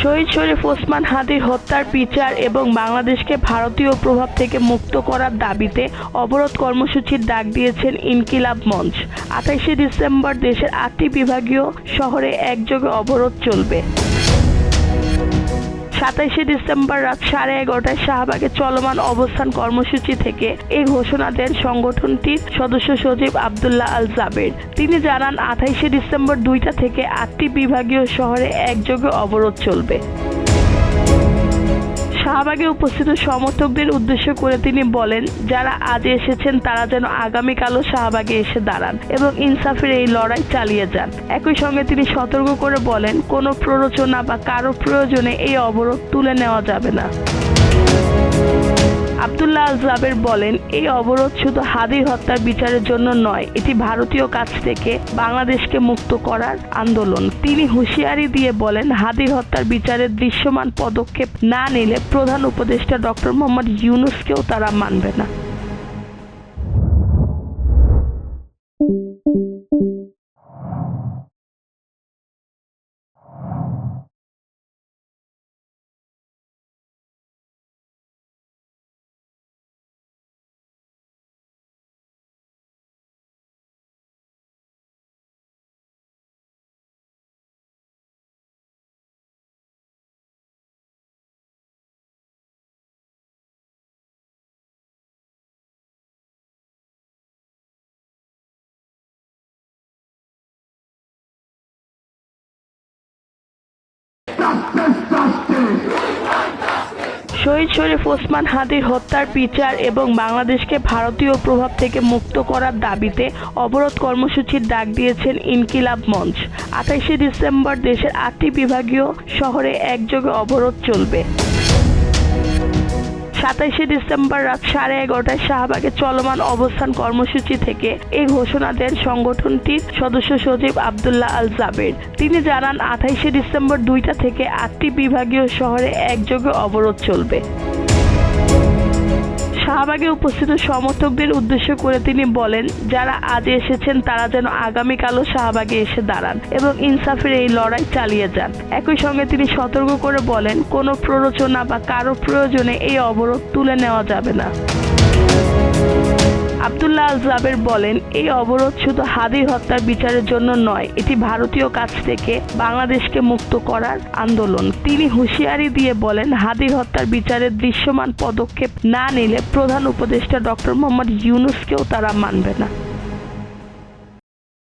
শহীদ শরীফ ওসমান হাদীর হত্যার বিচার এবং বাংলাদেশকে ভারতীয় প্রভাব থেকে মুক্ত করার দাবিতে অবরোধ কর্মসূচির ডাক দিয়েছেন ইনকিলাব মঞ্চ। 28শে ডিসেম্বর দেশের 8টি বিভাগীয় শহরে একযোগে অবরোধ চলবে। 27শে ডিসেম্বর রাত 11:30টায় শাহবাগে চলমান অবস্থান কর্মসূচি থেকে এই ঘোষণা দেন সংগঠনটির সদস্য সচিব আব্দুল্লাহ আল জাবের। তিনি জানান, 28শে ডিসেম্বর 2টা থেকে 8টি বিভাগীয় শহরে একযোগে অবরোধ চলবে। শাহবাগে উপস্থিত সমর্থকদের উদ্দেশ্য করে তিনি বলেন, যারা আজ এসেছেন তারা যেন আগামীকালও শাহবাগে এসে দাঁড়ান এবং ইনসাফের এই লড়াই চালিয়ে যান। একই সঙ্গে তিনি সতর্ক করে বলেন, কোনো প্ররোচনা বা কারো প্রয়োজনে এই অবরোধ তুলে নেওয়া যাবে না। আব্দুল্লাহ আল জাবের বলেন, এই অবরোধ শুধু হাদীর হত্যার বিচারের জন্য নয়, এটি ভারতীয় কাছ থেকে বাংলাদেশকে মুক্ত করার আন্দোলন। তিনি হুঁশিয়ারি দিয়ে বলেন, হাদীর হত্যার বিচারের দৃশ্যমান পদক্ষেপ না নিলে প্রধান উপদেষ্টা ডক্টর মোহাম্মদ ইউনূসকেও তারা মানবে না। শহীদ শরীফ ওসমান হাদীর হত্যার বিচার এবং বাংলাদেশকে ভারতীয় প্রভাব থেকে মুক্ত করার দাবিতে অবরোধ কর্মসূচির ডাক দিয়েছেন ইনকিলাব মঞ্চ। 28শে ডিসেম্বর দেশের 8টি বিভাগীয় শহরে একযোগে অবরোধ চলবে। 27শে ডিসেম্বর রাত 11:30টায় শাহবাগে চলমান অবস্থান কর্মসূচি থেকে এই ঘোষণা দেন সংগঠনটির সদস্য সচিব আব্দুল্লাহ আল জাবের। তিনি জানান, 28শে ডিসেম্বর 2টা থেকে 8টি বিভাগীয় শহরে একযোগে অবরোধ চলবে। শাহবাগে উপস্থিত সমর্থকদের উদ্দেশ্য করে তিনি বলেন, যারা আজ এসেছেন তারা যেন আগামীকালও শাহবাগে এসে দাঁড়ান এবং ইনসাফের এই লড়াই চালিয়ে যান। একই সঙ্গে তিনি সতর্ক করে বলেন, কোনো প্ররোচনা বা কারো প্রয়োজনে এই অবরোধ তুলে নেওয়া যাবে না। আব্দুল্লাহ আল জাবের বলেন, এই অবরোধ শুধু হাদীর হত্যার বিচারের জন্য নয়, এটি ভারতীয় কাছ থেকে বাংলাদেশকে মুক্ত করার আন্দোলন। তিনি হুঁশিয়ারি দিয়ে বলেন, হাদীর হত্যার বিচারের দৃশ্যমান পদক্ষেপ না নিলে প্রধান উপদেষ্টা ডক্টর মোহাম্মদ ইউনূসকেও তারা মানবে না।